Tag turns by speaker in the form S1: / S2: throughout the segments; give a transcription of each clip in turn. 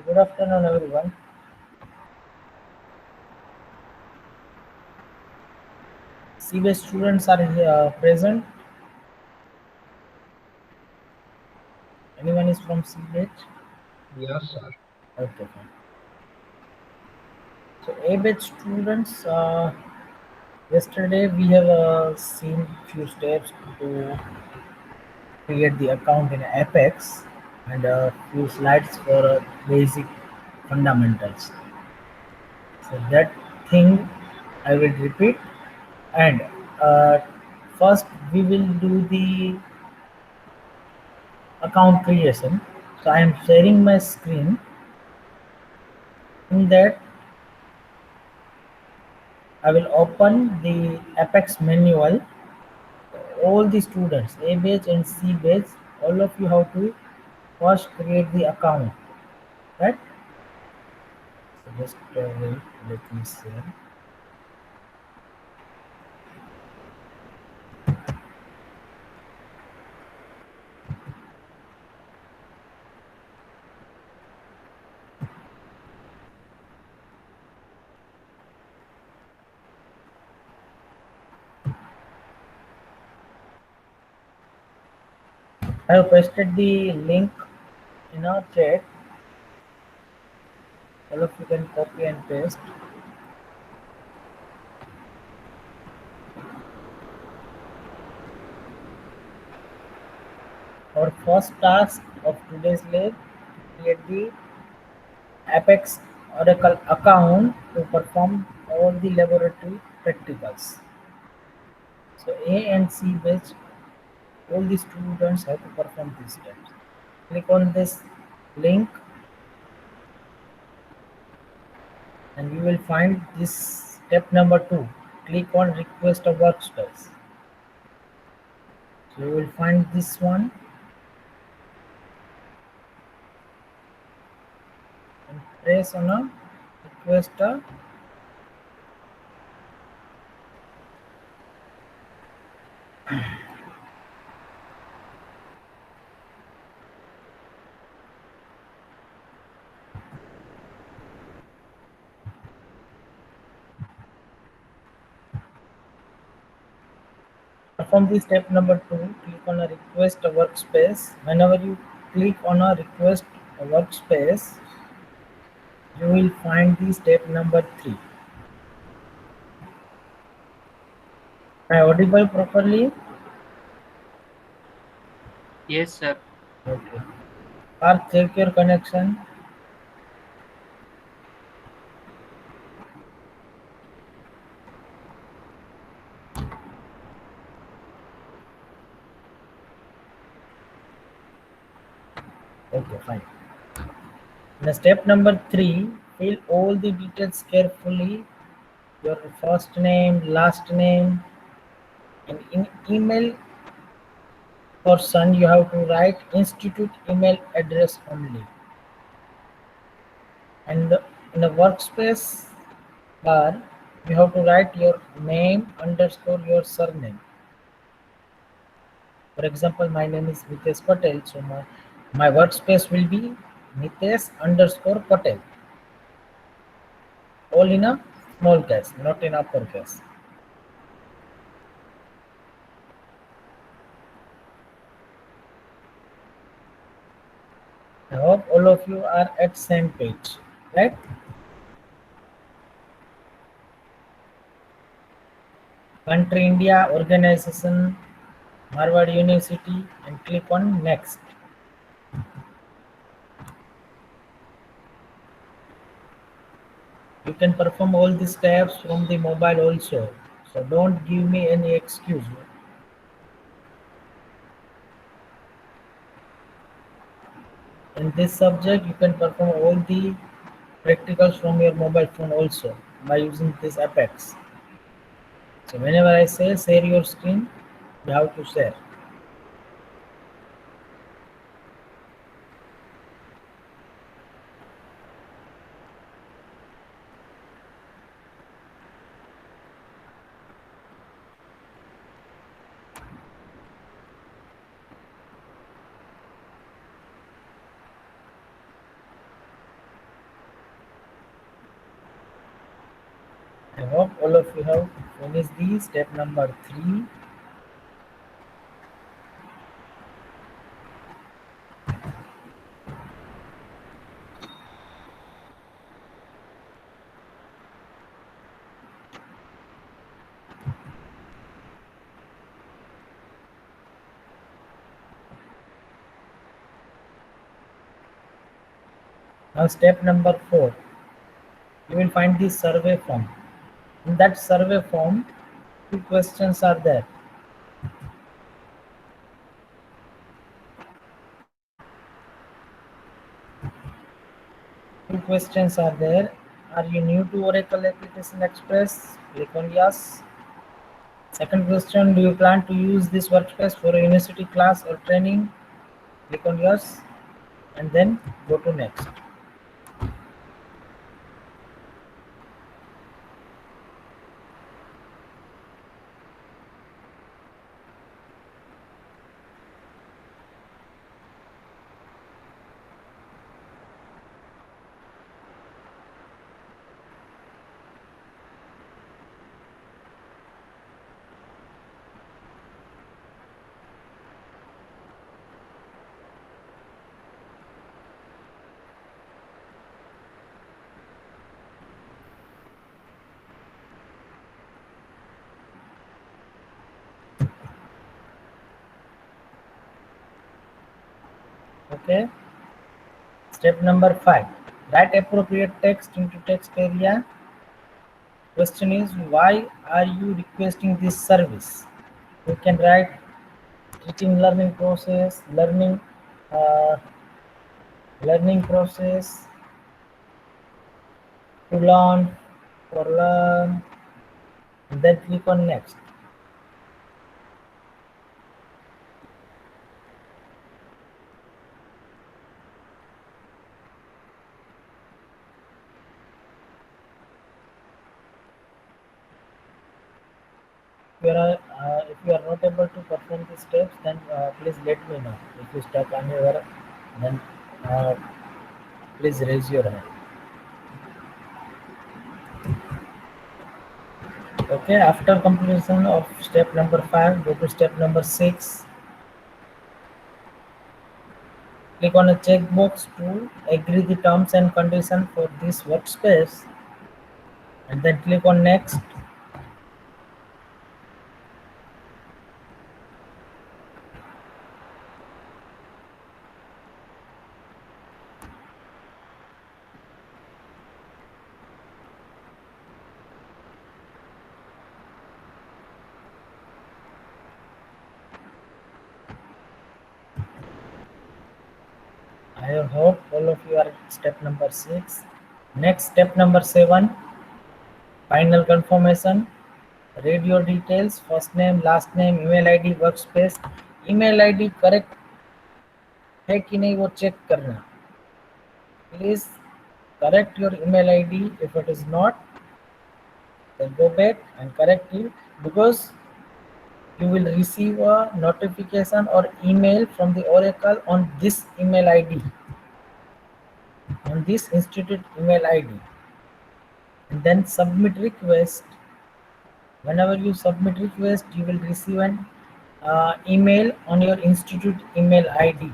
S1: Good afternoon, everyone. CBS students are present. Anyone is from CBS?
S2: Yes, sir.
S1: Okay, fine. So A-batch students, yesterday we have seen few steps to create the account in Apex and a few slides for basic fundamentals. So that thing I will repeat, and uh, first we will do the account creation. So I am sharing my screen. In that, I will open the Apex manual. All the students, A batch and C batch, all of you have to first create the account, right? So just wait, let me share. I have pasted the link in our chat. All of you can copy and paste. Our first task of today's lab, create the Apex Oracle account to perform all the laboratory practicals. So A and C batch, all the students have to perform these steps. Click on this link and you will find this step number 2. Click on request a workspace. So you will find this one and press on a request a. Perform the step number 2. Click on a request a workspace. Whenever you click on a request a workspace, you will find the step number 3. Am I audible properly?
S2: Yes, sir.
S1: Okay. Or check your connection. Okay, fine. Now step number 3, fill all the details carefully. Your first name, last name, and in email person you have to write institute email address only. And in the workspace bar, you have to write your name underscore your surname. For example, my name is Mitesh Patel, so my workspace will be Mitesh underscore Patel. All in a small case, not in uppercase. I hope all of you are at same page, right? Country India, organization, Harvard University, and click on next. You can perform all these steps from the mobile also. So don't give me any excuse. In this subject, you can perform all the practicals from your mobile phone also by using this Apex. So whenever I say share your screen, you have to share. I hope all of you have finished the step number 3. Now step number 4. You will find the survey form. In that survey form, 2 questions are there. Two questions are there. Are you new to Oracle Application Express? Click on yes. Second question, do you plan to use this workspace for a university class or training? Click on yes and then go to next. Okay. Step number 5. Write appropriate text into text area. Question is, why are you requesting this service? You can write teaching learning process, uh, learning process, to learn, for learn, and then click on next. If you are not able to perform these steps, then please let me know. If you stuck anywhere, then uh, please raise your hand. Okay, after completion of step number 5, go to step number 6. Click on a checkbox to agree the terms and conditions for this workspace and then click on next. I hope all of you are at step number 6. Next, step number 7, final confirmation. Read your details, first name, last name, email ID, workspace. email ID correct है कि नहीं वो check करना. Please correct your email ID. If it is not, then go back and correct it, because you will receive a notification or email from the Oracle on this email ID, on this institute email ID, and then submit request. Whenever you submit request, you will receive an email on your institute email ID.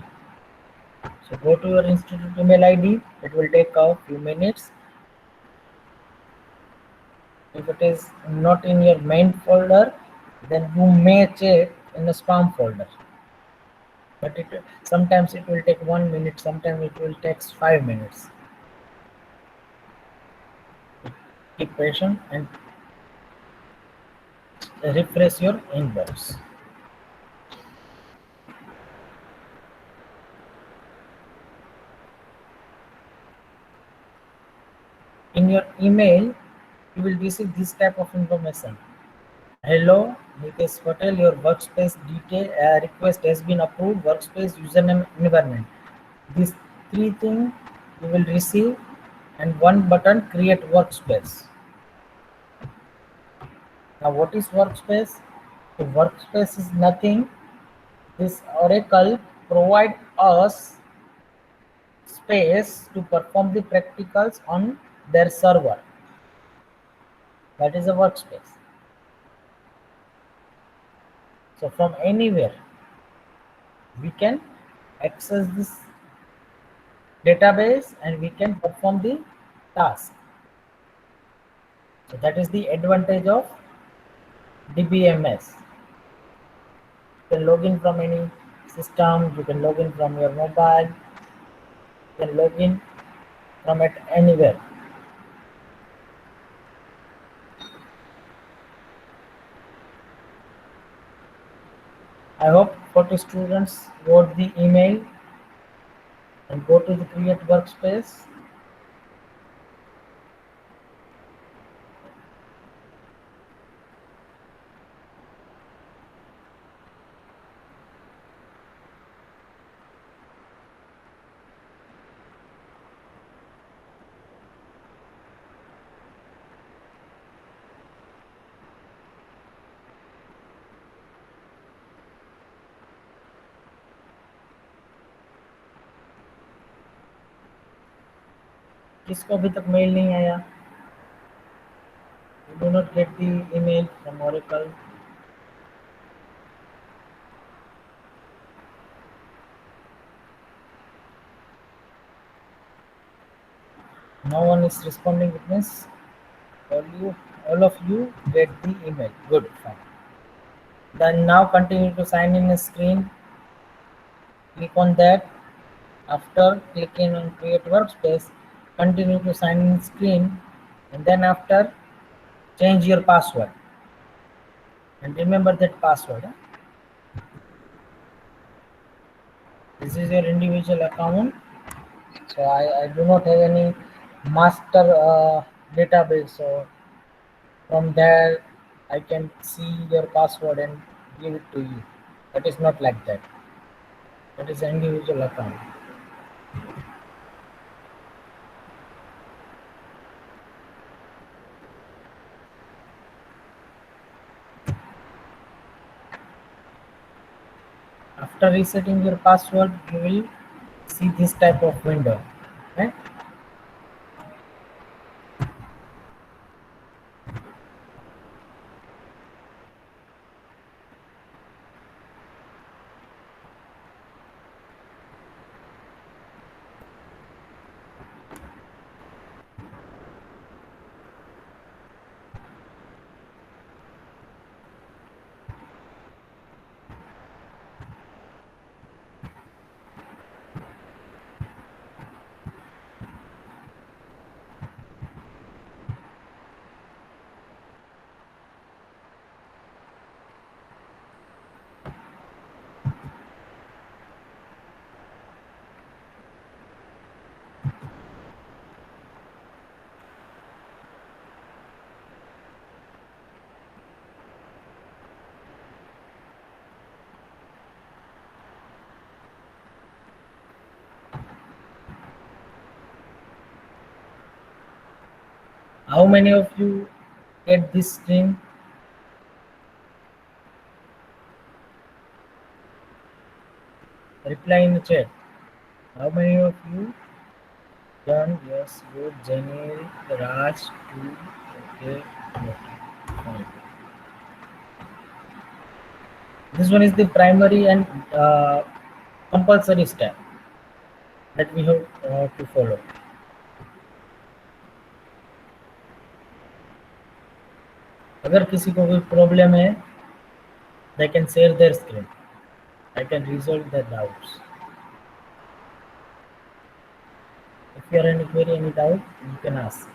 S1: So go to your institute email ID. It will take a few minutes. If it is not in your main folder, then you may check in the spam folder. But sometimes it will take 1 minute, sometimes it will take 5 minutes. Keep patient and refresh your inbox. In your email, you will receive this type of information. Hello, Nitesh Patel, your workspace detail request has been approved. Workspace username environment. These 3 things you will receive, and one button, create workspace. Now what is workspace? The workspace is nothing. This Oracle provide us space to perform the practicals on their server. That is a workspace. So from anywhere we can access this database and we can perform the task. So that is the advantage of DBMS. You can log in from any system, you can log in from your mobile, you can log in from it anywhere. I hope 40 students got the email and go to the create workspace. किसको अभी तक mail नहीं आया? You do not get the email from Oracle. No one is responding. It means all of you get the email. Good, fine. Then now continue to sign in a screen. Click on that. After clicking on create workspace, continue to sign in screen, and then after change your password and remember that password. This is your individual account. So I do not have any master database. So from there I can see your password and give it to you. That is not like that. That is an individual account. After resetting your password, you will see this type of window. Right? How many of you get this screen? Reply in the chat. How many of you done? Yes, good. Jenny, Raj, two. Okay, okay, fine. This one is the primary and compulsory step that we have to follow. अगर किसी को कोई problem है, they can share their screen. I can resolve their doubts. If you have any query, any doubt, you can ask.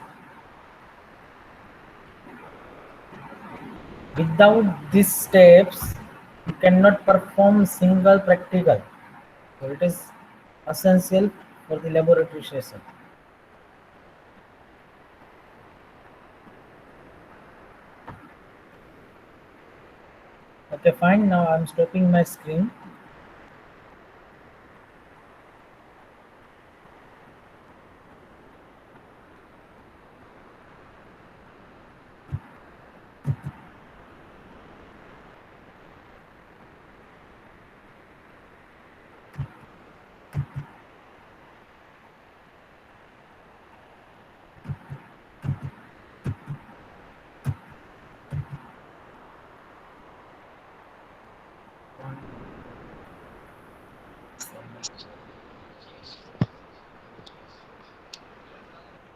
S1: Without these steps, you cannot perform single practical. So it is essential for the laboratory session. Okay, fine. Now I'm stopping my screen.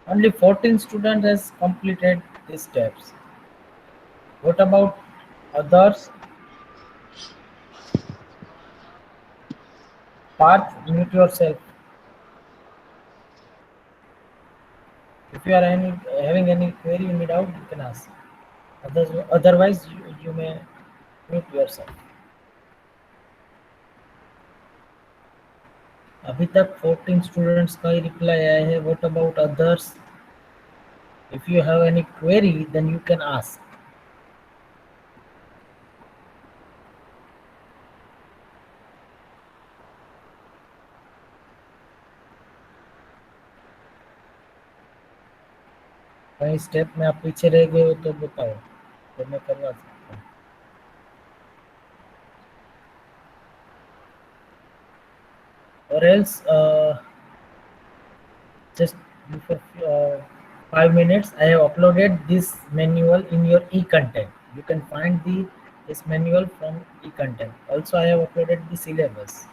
S1: Only 14 students has completed these steps. What about others? Parth, mute yourself. If you are having any query, any doubt, you can ask. Otherwise, you may mute yourself. अभी तक 14 students का ही reply आया है. What about others? If you have any query, then you can ask. कहीं step में आप पीछे रह गए हो तो बताओ, तो मैं करवा सकता हूँ. Or else, just before 5 minutes, I have uploaded this manual in your e-content. You can find this manual from e-content. Also, I have uploaded the syllabus.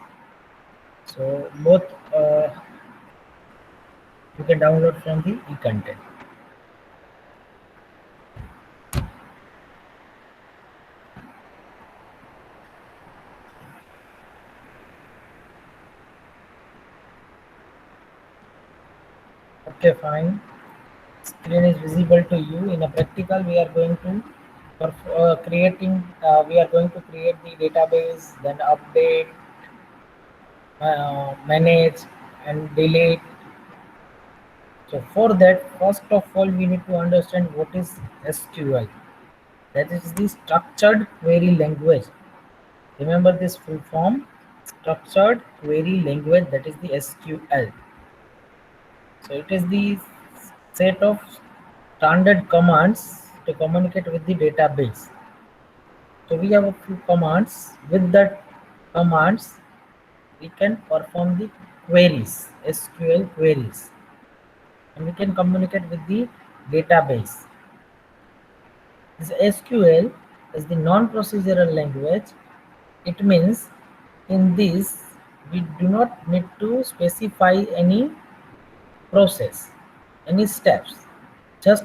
S1: So both you can download from the e-content. Okay, fine. Screen is visible to you. In a practical, we are going to we are going to create the database, then update, manage, and delete. So for that, first of all, we need to understand what is SQL. That is the structured query language. Remember this full form: structured query language. That is the SQL. So it is the set of standard commands to communicate with the database. So we have a few commands. With that commands, we can perform the queries, SQL queries, and we can communicate with the database. This SQL is the non-procedural language. It means in this we do not need to specify any process, any steps. Just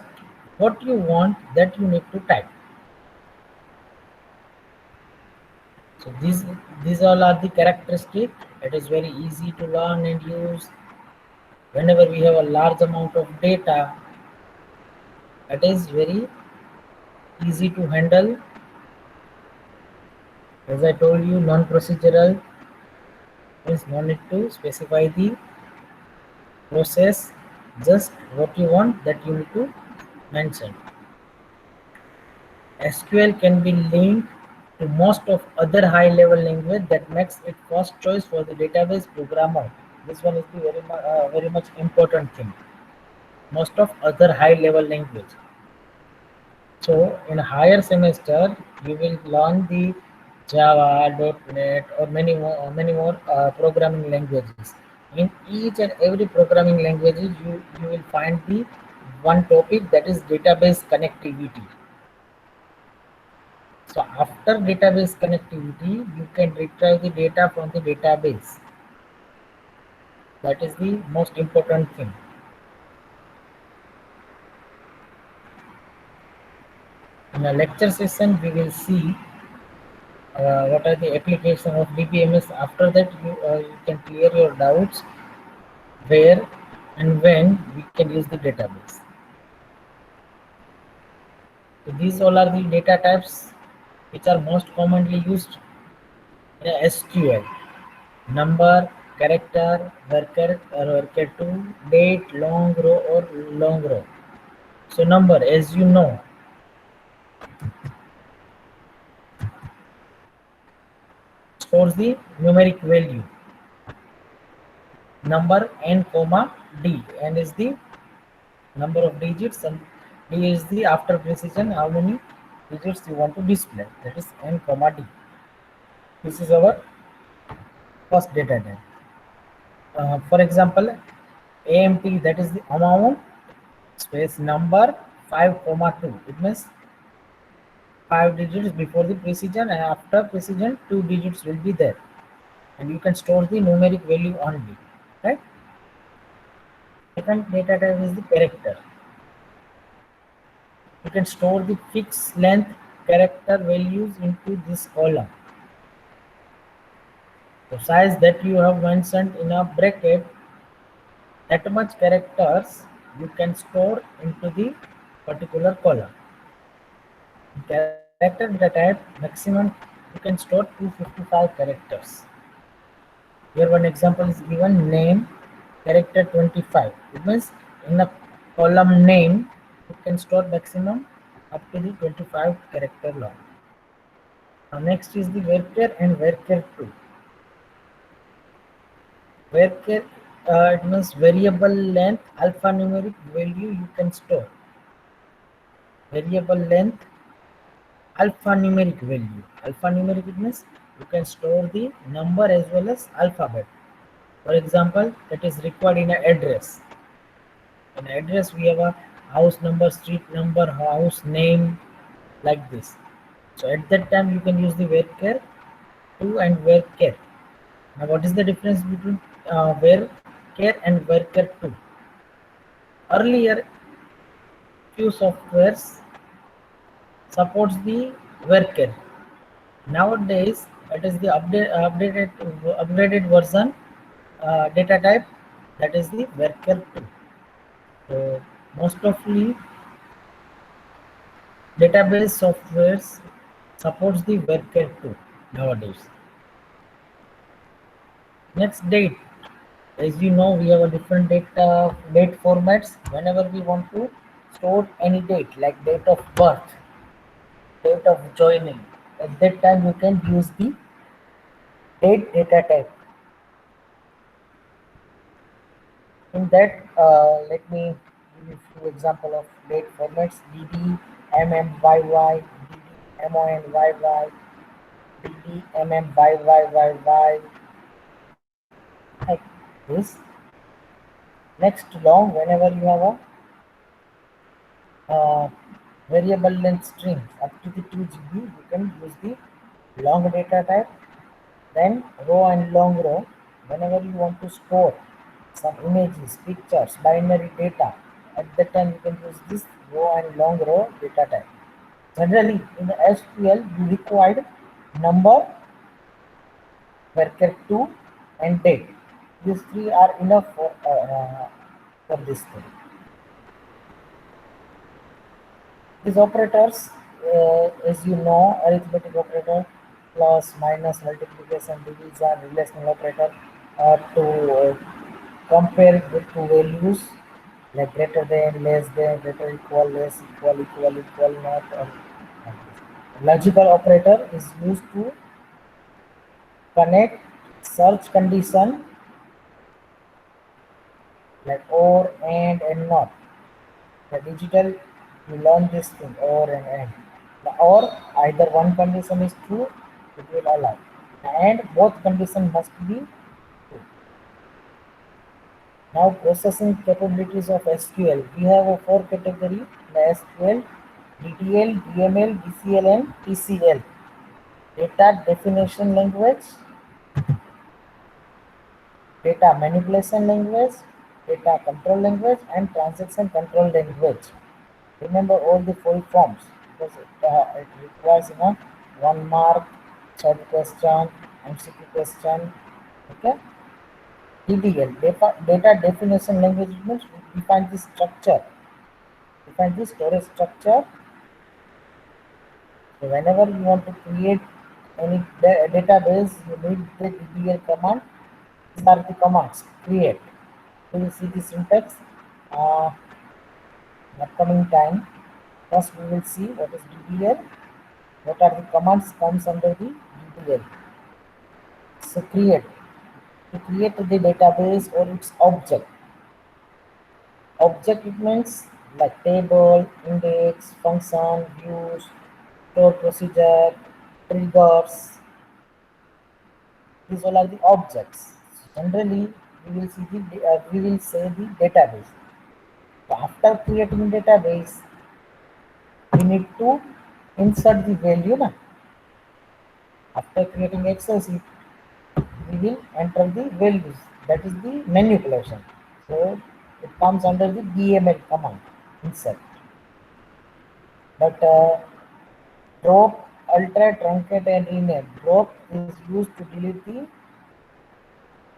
S1: what you want that you need to type. So these all are the characteristics. It is very easy to learn and use. Whenever we have a large amount of data, it is very easy to handle. As I told you, non-procedural means no need to specify the process, just what you want that you need to mention. SQL can be linked to most of other high-level language that makes it first choice for the database programmer. This one is the very much important thing. Most of other high-level language. So in a higher semester, you will learn the Java, .NET, or many more programming languages. In each and every programming languages, you will find the one topic, that is database connectivity. So after database connectivity, you can retrieve the data from the database. That is the most important thing. In a lecture session, we will see what are the application of DBMS. After that, you can clear your doubts where and when we can use the database. So these all are the data types which are most commonly used in SQL: number, character, worker or worker 2, date, long row or long row. So number, as you know, stores the numeric value. Number n comma d, n is the number of digits and d is the after precision how many digits you want to display, that is n comma d. This is our first data type. For example, AMT, that is the amount space number 5 comma 2. It means 5 digits before the precision, and after precision 2 digits will be there, and you can store the numeric value only, right? Second data type is the character. You can store the fixed length character values into this column. The size that you have mentioned in a bracket, that much characters you can store into the particular column. In character data type, maximum you can store 255 characters. Here one example is given, name character 25. It means in a column name you can store maximum up to the 25 character long. Now next is the varchar and varchar 2. Varchar it means variable length alphanumeric value you can store. Variable length alphanumeric value. Alphanumeric it means you can store the number as well as alphabet. For example, that is required in an address. In address we have a house number, street number, house name, like this. So at that time you can use the varchar 2 and varchar. Now what is the difference between varchar and varchar 2? Earlier few softwares supports the varchar. Nowadays it is the upgraded version data type, that is the varchar 2. So most of the database softwares supports the varchar 2 nowadays. Next, date. As you know, we have a different date formats. Whenever we want to store any date, like date of birth, date of joining, at that time you can use the date data type. In that, let me give you a few example of date formats: DD, MMYY, DD, MONYY, DD, MMYYYY, like this. Next, long. Whenever you have a variable length string up to the 2 GB, you can use the long data type. Then row and long row, whenever you want to store some images, pictures, binary data, at that time you can use this row and long row data type. Generally in the SQL you required number, varchar 2 and date. These three are enough for this thing. These operators, as you know, arithmetic operator, plus, minus, multiplication, division, relational operator, to compare the two values like greater than, less than, greater, equal, less, equal, not. Or logical operator is used to connect search condition like or, and not. The digital, you learn this thing, or and and. The or, either one condition is true, it will allow. And both conditions must be true. Now processing capabilities of SQL. We have a 4 category, the SQL, DTL, DML, DCL and TCL. Data definition language, data manipulation language, data control language and transaction control language. Remember all the full forms because it requires one mark, short question, MCQ question. Okay. DDL, data definition language means we define the structure, define the storage structure. So whenever you want to create any database, you need the DDL command. These are the commands. Create. You will see the syntax. Upcoming time. First we will see what is DDL. What are the commands comes under the DDL. So create. To create the database or its object. Object it means like table, index, function, views, store procedure, triggers. These all are the objects. Generally, we will say the database. So after creating database, we need to insert the value. Na? After creating Excel sheet, we will enter the values. That is the manipulation. So it comes under the DML command, insert. But drop, alter, truncate, and rename. Drop is used to delete the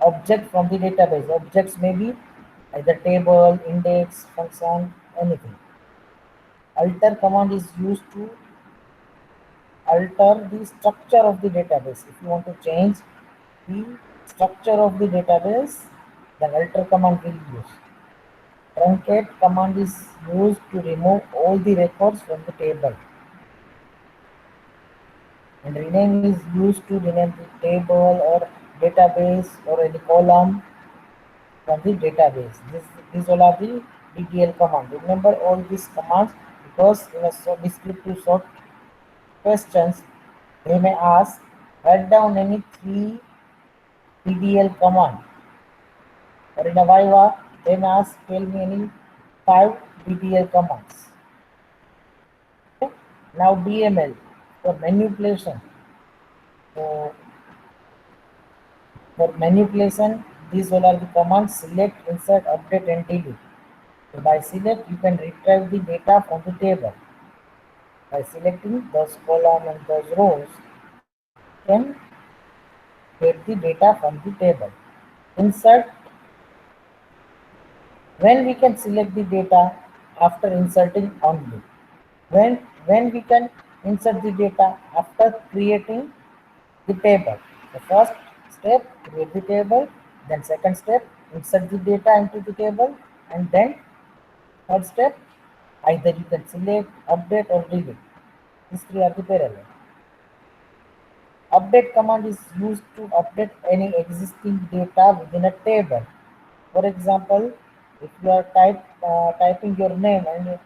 S1: object from the database. Objects may be either table, index, function, anything. Alter command is used to alter the structure of the database. If you want to change the structure of the database, then alter command will use. Truncate command is used to remove all the records from the table. And rename is used to rename the table or database or any column from the database. These all are the DTL command. Remember all these commands because in a descriptive short questions they may ask write down any three DDL command. Or in a Viva they may ask tell me any five DDL commands. Okay? Now DML for manipulation. So for manipulation, these all are the commands select, insert, update, and delete. So by select, you can retrieve the data from the table. By selecting those columns and those rows, you can get the data from the table. Insert, when we can select the data after inserting only. When we can insert the data after creating the table. The first step, create the table, then second step, insert the data into the table, and then third step, either you can select, update, or delete. These three are the parallel. Update command is used to update any existing data within a table. For example, if you are typing your name and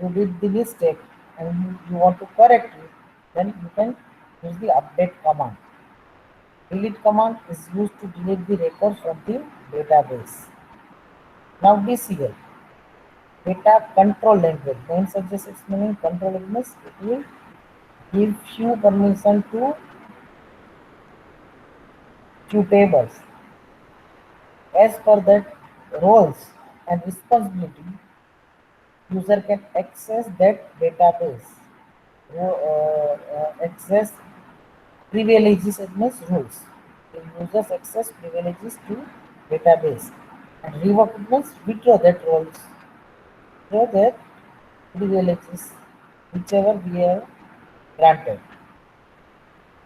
S1: you did the mistake and you want to correct it, then you can use the update command. Delete command is used to delete the records from the database. Now DCL, data control language. Name suggests its meaning. Control language. It will give few permission to few tables. As per that roles and responsibility, user can access that database. Access privileges means rules. The users access privileges to database and revoke means withdraw that roles. Withdraw that privileges whichever we have granted.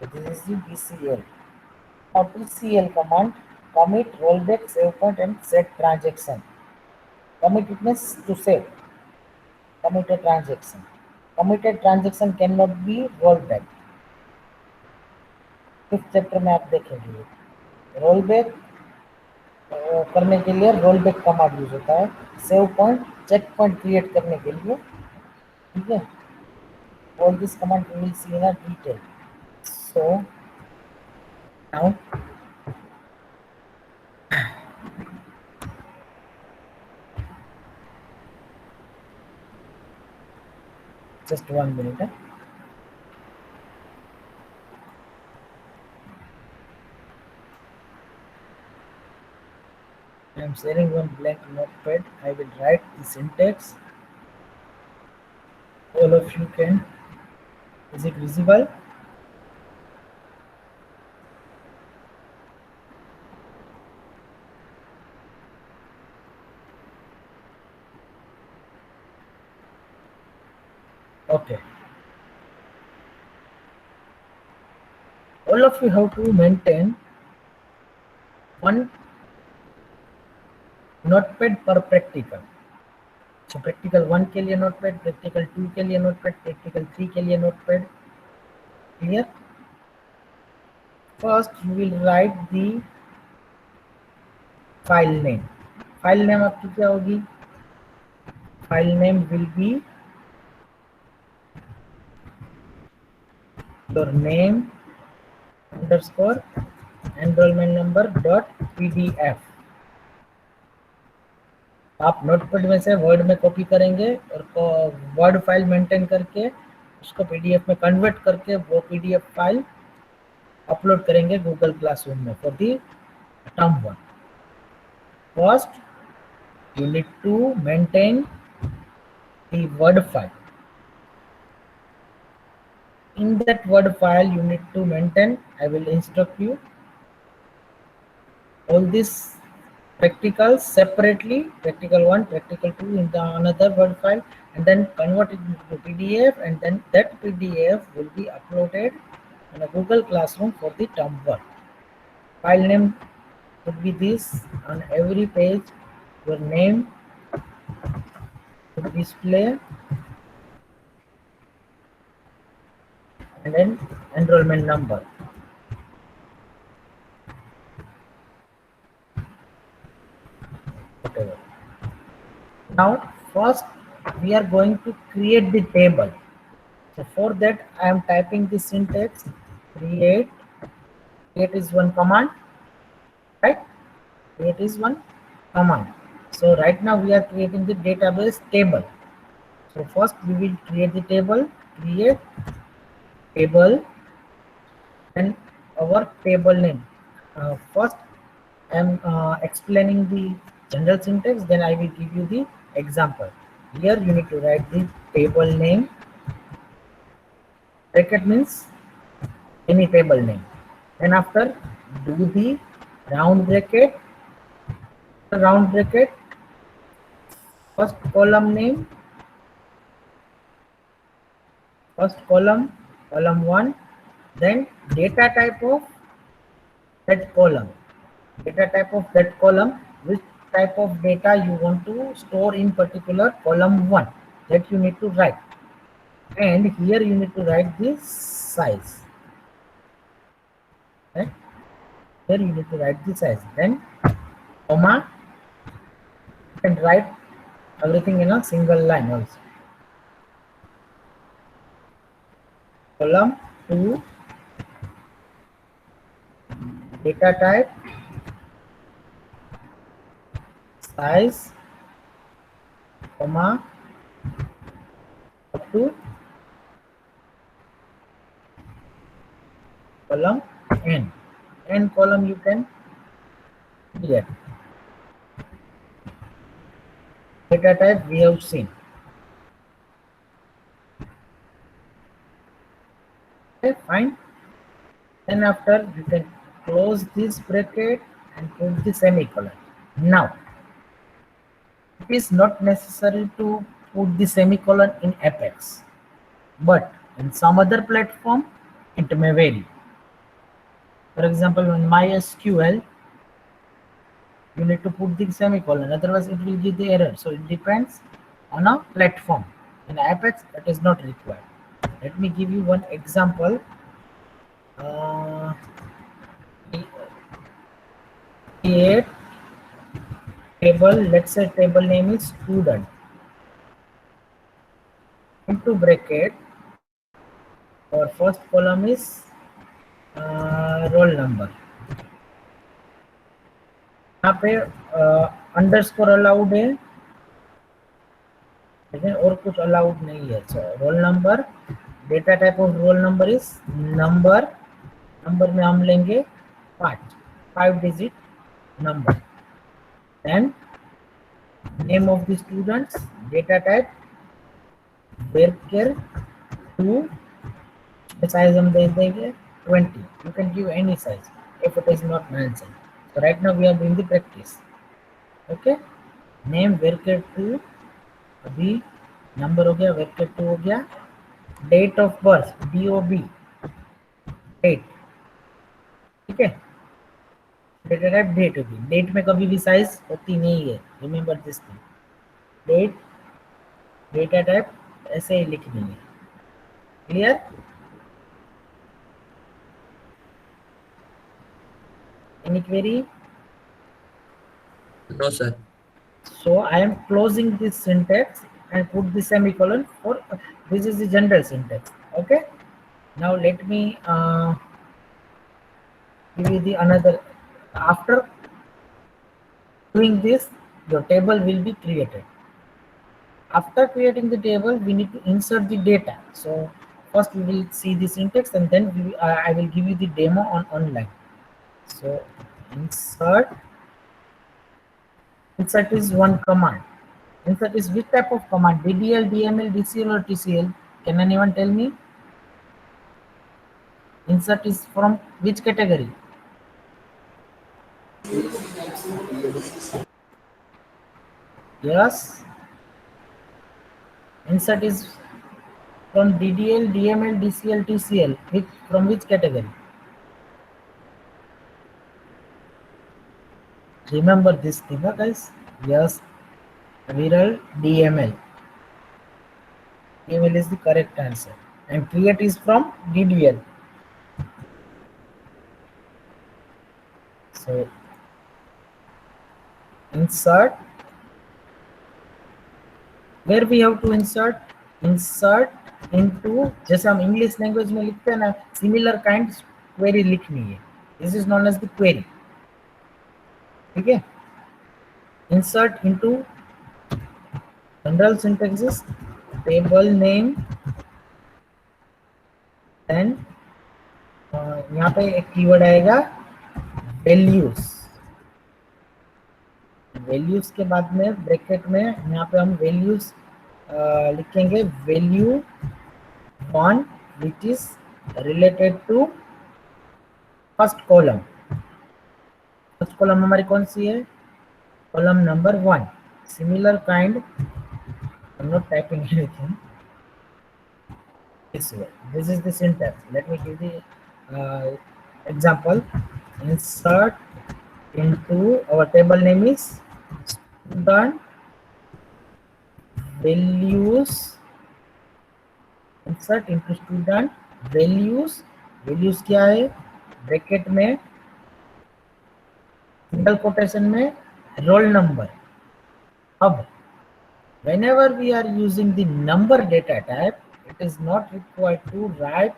S1: So this is the DCL. Now TCL command commit, rollback, save point and set transaction. Commit it means to save. Commit a transaction. Committed transaction cannot be rolled back. Fifth chapter में आप देखेंगे roll back करने के लिए roll back command use होता है save point check point create करने के लिए ठीक है all this command we will see in a detail. So now just 1 minute. I am sharing one blank notepad. I will write the syntax. All of you can. Is it visible? Okay. All of you have to maintain one notepad पर practical. So practical 1 के लिए notepad, practical 2 के लिए notepad, practical 3 के लिए notepad. Clear? First you will write the file name. File name आपकी क्या होगी? File name will be your name underscore enrolment number dot PDF. आप नोटपैड में से वर्ड में कॉपी करेंगे और वर्ड फाइल मेंटेन करके उसको पीडीएफ में कन्वर्ट करके वो पीडीएफ फाइल अपलोड करेंगे गूगल क्लासरूम में for the term 1. First you need to maintain the word file. In that word file, you need to maintain, I will instruct you, all these practicals separately, practical 1, practical 2 in the another word file, and then convert it into PDF, and then that PDF will be uploaded in a Google Classroom for the term work. File name would be this. On every page, your name would display, and then enrollment number, whatever. Now, first we are going to create the table. So for that, I am typing the syntax create. Create is one command, right? Create is one command. So right now we are creating the database table. So first we will create the table, create table, and our table name. First I am explaining the general syntax, then I will give you the example. Here you need to write the table name. Bracket means any table name. Then after, do the round bracket, first column name, first column 1, then data type of that column, which type of data you want to store in particular column 1, that you need to write. And here you need to write this size, right? Here you need to write the size, then comma, and write everything in a single line also. Column 2, data type, size, comma, up to column n. N column you can get. Data type we have seen. Okay, fine. Then after, you can close this bracket and put the semicolon. Now, it is not necessary to put the semicolon in Apex, but in some other platform, it may vary. For example, in MySQL, you need to put the semicolon, otherwise it will give the error. So it depends on a platform. In Apex, it is not required. Let me give you one example. Create table, let's say table name is student, into bracket, our first column is roll number. यहाँ पे underscore allowed है, लेकिन और कुछ allowed नहीं है. So roll number, data type of roll number is number. Number में हम लेंगे 5 digit number. Then name of the students, data type varchar2, size हम दे देंगे 20. You can give any size if it is not mentioned. So right now we are doing the practice. Okay, name varchar2, अभी number हो गया, varchar2 हो गया. Date of birth DOB, date, ठीक है. डेटा टाइप डेट होगी. Date में कभी भी साइज होती नहीं है, remember this thing. Date, data type ऐसे ही लिखनी है. Clear? Any query?
S2: No, sir.
S1: So I am closing this syntax and put the semicolon for this is the general syntax. Okay. Now let me give you the another. After doing this, your table will be created. After creating the table, we need to insert the data. So first we will see the syntax, and then I will give you the demo on online. So insert Insert is one command. Insert is which type of command? DDL, DML, DCL, or TCL? Can anyone tell me? Insert is from which category? Yes. Insert is from DDL, DML, DCL, TCL. From which category? Remember this thing, guys. Yes. Viral DML. DML is the correct answer. And create is from DDL. So insert. Where we have to insert? Insert into, जैसे हम English language में लिखते हैं ना, similar kind query लिखनी है. This is known as the query. ठीक है. Insert into general syntax is table name, then यहाँ पे एक कीवर्ड आएगा वैल्यूज. वैल्यूज के बाद में ब्रैकेट में यहाँ पे हम वैल्यूज लिखेंगे. Value 1 which is related to first column. First column हमारी कौन सी है? Column number 1. Similar kind, I am not typing anything this way. This is the syntax. Let me give the example. Insert into our table name is student values. Insert into student values. Values क्या है? Bracket में single quotation में roll number. अब whenever we are using the number data type, it is not required to write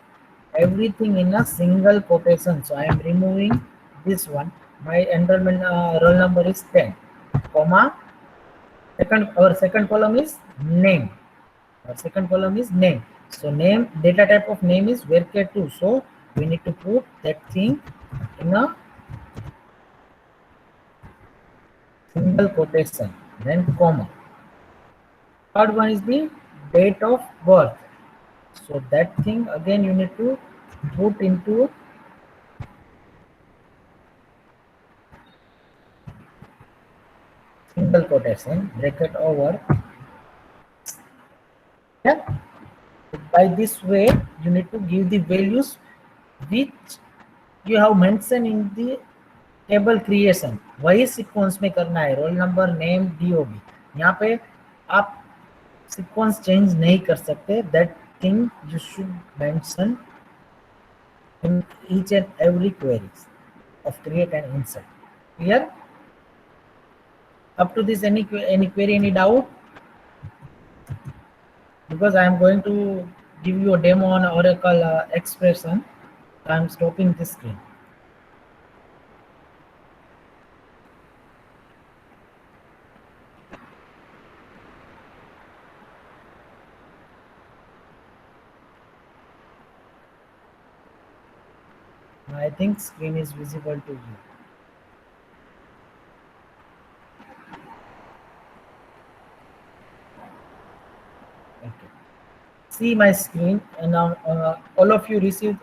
S1: everything in a single quotation. So I am removing this one. My enrollment roll number is 10, comma, our second column is name. Our second column is name. So name, data type of name is varchar2. So we need to put that thing in a single quotation, then comma. Third one is the date of birth. So that thing again you need to put into single quotation, bracket over. Yeah. By this way you need to give the values which you have mentioned in the table creation. वही sequence में करना है. Roll number, name, DOB. यहाँ पे आप sequence change नहीं कर सकते. That thing you should mention in each and every queries of create and insert. Clear? Up to this, any query, any doubt? Because I am going to give you a demo on Oracle expression, I am stopping this screen. I think screen is visible to you. Okay. See my screen, and now all of you received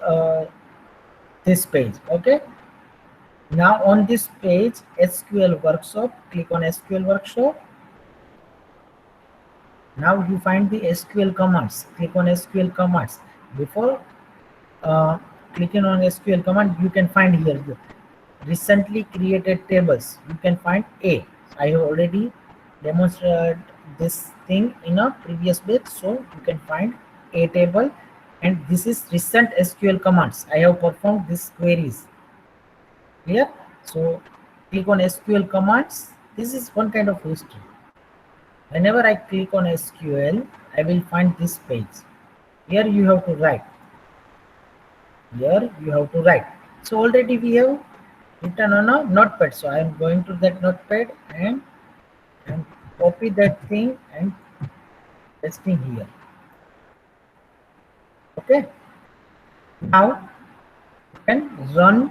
S1: this page. Okay. Now on this page, SQL workshop. Click on SQL workshop. Now you find the SQL commands. Click on SQL commands. Before clicking on SQL command, you can find here the recently created tables. You can find A. I have already demonstrated this thing in a previous page, so you can find A table, and this is recent SQL commands. I have performed these queries. Clear? So click on SQL commands. This is one kind of history. Whenever I click on SQL, I will find this page. Here you have to write. Here you have to write. So already we have written on a notepad. So I am going to that notepad and copy that thing and pasting here. Okay. Now you can run.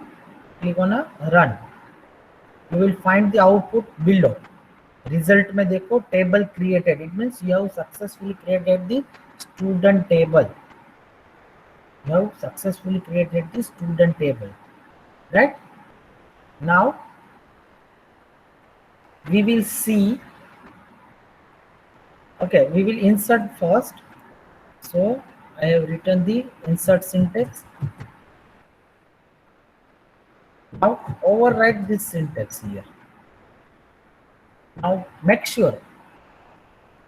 S1: Click on a run. You will find the output below. Result में देखो table created, it means you have successfully created the student table, you have successfully created the student table, right? Now we will see, okay, we will insert first. So I have written the insert syntax. Now overwrite this syntax here. Now make sure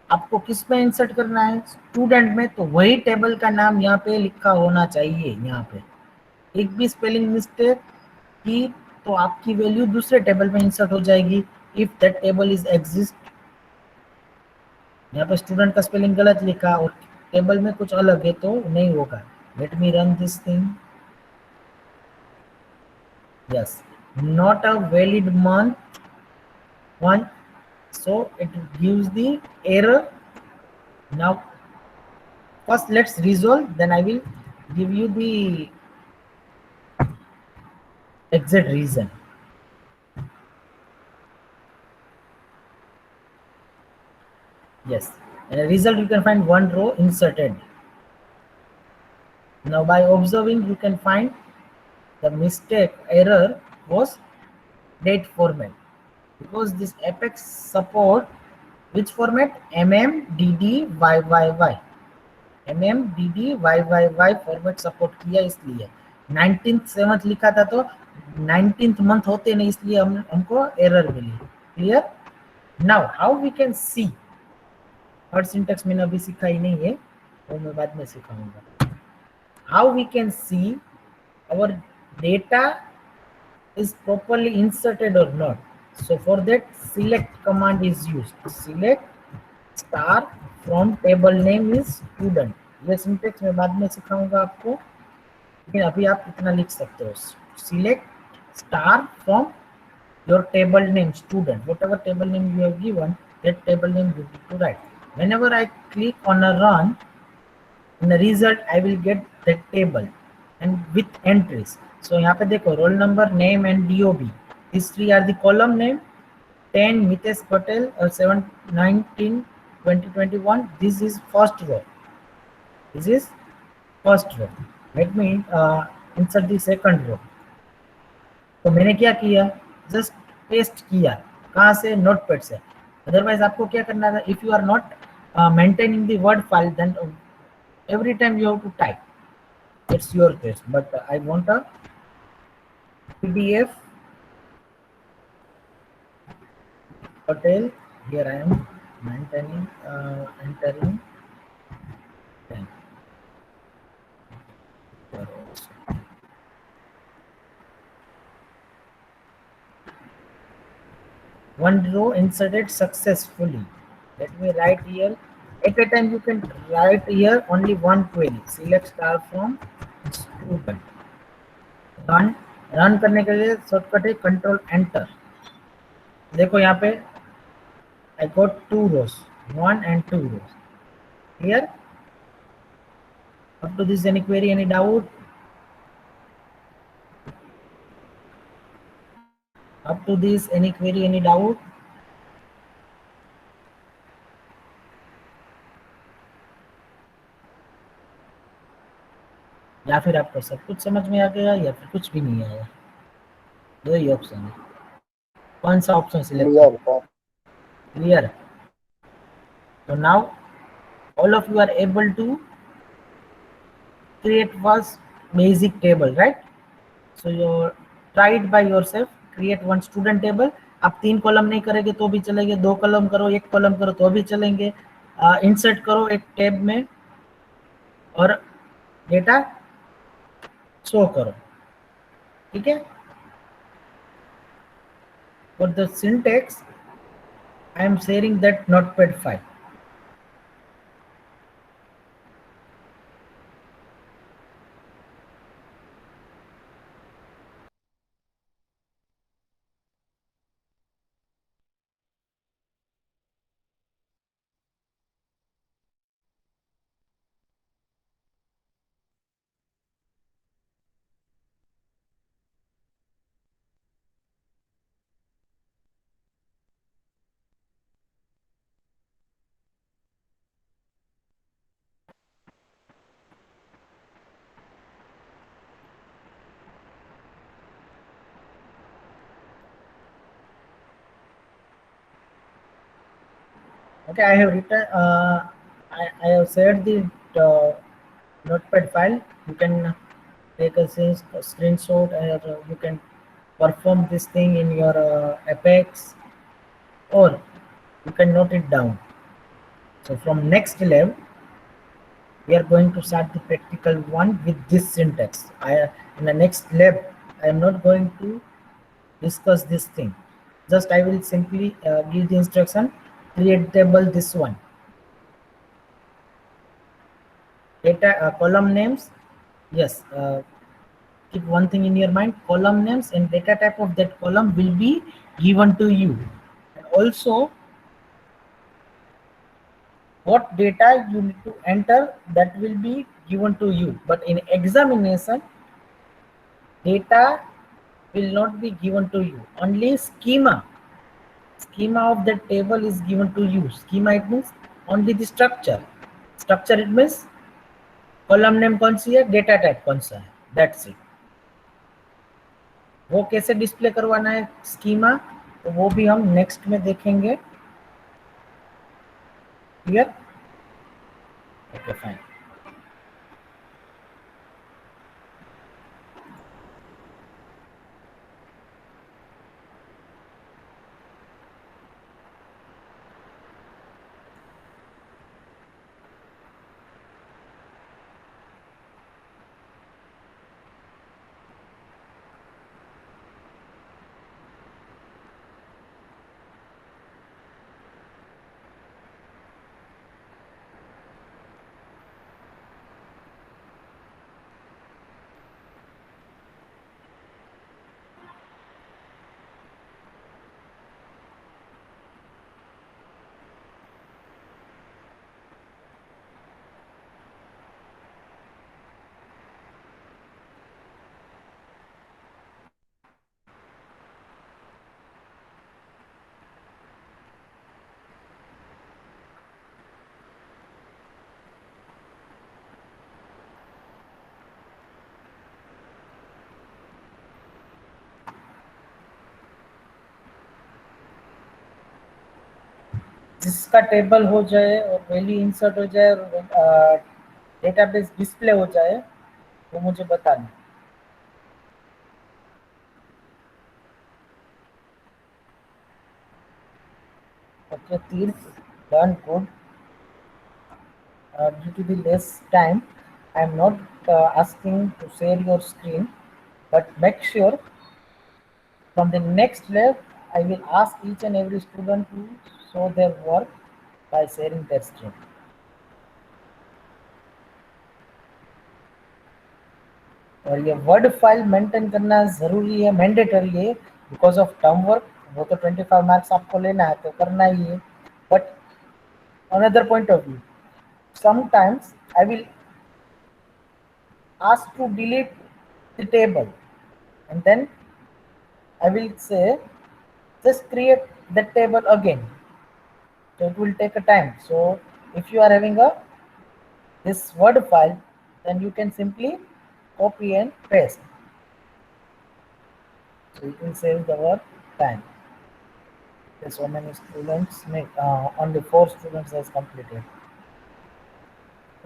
S1: आपको किस में insert करना है, student में, तो वही table का नाम यहाँ पे लिखा होना चाहिए। यहाँ पे एक भी स्पेलिंग मिस्टेक की तो आपकी वैल्यू दूसरे टेबल में इंसर्ट हो जाएगी, if that table is exist. यहाँ पे स्टूडेंट का स्पेलिंग गलत लिखा और टेबल में कुछ अलग है तो नहीं होगा। Let me run this thing. Yes, not a valid month one, so it gives the error. Now first let's resolve, then I will give you the exact reason. Yes, in a result you can find one row inserted. Now by observing you can find the mistake error was date format, because this Apex support which format, MMDDYYY, MMDDYYY format support किया, इसलिए 19th 7th लिखा था तो 19th month होते नहीं, इसलिए हमको error मिली। Clear? Now how we can see, third syntax मैंने अभी सीखा ही नहीं है, वो मैं बाद में सिखाऊंगा। How we can see our data is properly inserted or not. So for that select command is used. Select star from table name is student. ये सिंटेक्स मैं बाद में सिखाऊंगा आपको, लेकिन अभी आप इतना लिख सकते हो, select star from your table name student, whatever table name you have given, that table name you need to write. Whenever I click on a run, in the result I will get that table and with entries. So यहाँ पे देखो roll number, name and DOB, these three are the column name. 10 Mitesh Patel, 7 19 2021, this is first row, this is first row. Let me insert the second row. तो मैंने क्या किया, just paste किया, कहाँ से, नोटपैड से। अदरवाइज आपको क्या करना था, if you are not maintaining the word file, then every time you have to type, it's your case, but I want a PDF Patel. Here I am maintaining, entering 10. One row inserted successfully. Let me write here. At a time you can write here only one query. Select star from student. Run करने के लिए shortcut है control enter. देखो यहाँ पे I got 2 rows, 1 and 2 rows. Here, up to this any query, any doubt? Up to this any query, any doubt? या फिर आपको सब कुछ समझ में आ गया या फिर कुछ भी नहीं आया? दो ही ऑप्शन है, कौन सा option select? Clear? So now all of you are able to create was basic table, right? So you try it by yourself, create one student table. आप 3 कॉलम नहीं करेंगे तो भी चलेंगे, 2 कॉलम करो, 1 कॉलम करो तो भी चलेंगे। इंसर्ट करो एक टैब में और डेटा शो करो, ठीक है? For the syntax I am sharing that notepad file. Okay, I have written. I have shared the uh, notepad file. You can take a screenshot, or you can perform this thing in your Apex, or you can note it down. So from next level, we are going to start the practical one with this syntax. In the next lab, I am not going to discuss this thing. Just I will simply give the instruction, create table this one. Data column names, yes. Keep one thing in your mind: column names and data type of that column will be given to you. And also, what data you need to enter, that will be given to you. But in examination, data will not be given to you. Only schema of the table is given to you. Schema, it means only the structure, it means column name कौन सी है, data type कौन सा है, that's it. वो कैसे display करवाना है schema, तो वो भी हम नेक्स्ट में देखेंगे। क्लियर? Okay, fine. जिसका टेबल हो जाए और वैल्यू इंसर्ट हो जाए और डेटाबेस डिस्प्ले हो जाए, वो मुझे बताना। ओके तीर्थ, done, good. Due to the less time, I am not asking to share your screen, but make sure from the next lab, I will ask each and every student to show their work by sharing their screen. और ये word file maintain करना ज़रूरी है, mandatory है, because of term work. वो तो 25 marks आपको लेना है तो करना ही है। But another point of view, sometimes I will ask to delete the table, and then I will say just create that table again. So it will take a time. So if you are having a this word file, then you can simply copy and paste. So it will save the work time. Okay, so many students make only 4 students has completed.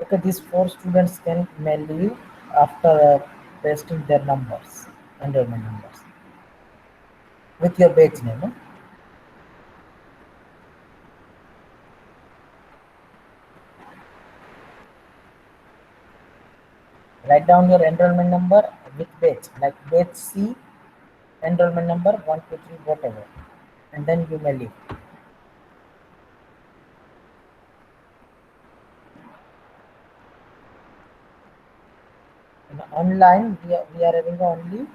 S1: Okay, these 4 students can may leave after pasting their numbers, enrollment numbers, with your batch name. No? Write down your enrollment number with batch, like batch C, enrollment number 123, whatever, and then you may leave. In online, we are having only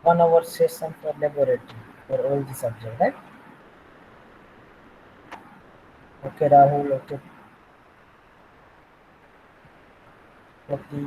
S1: 1 hour session for laboratory for all the subject, right? Okay, Rahul. Okay, Prati.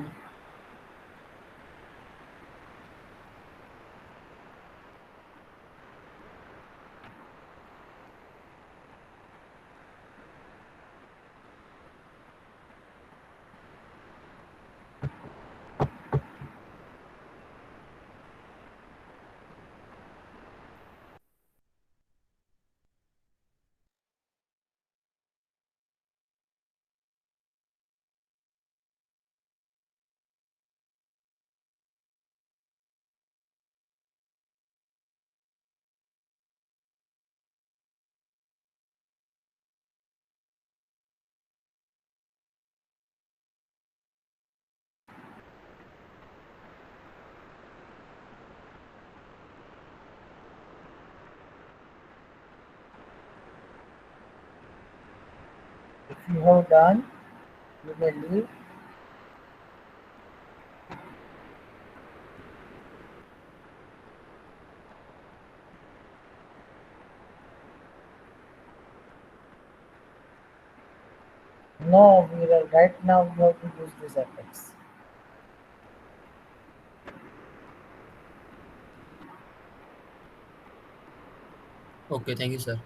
S1: If you have done, you may leave. No, we are right now we have to use this Apex.
S3: Okay, thank you, sir.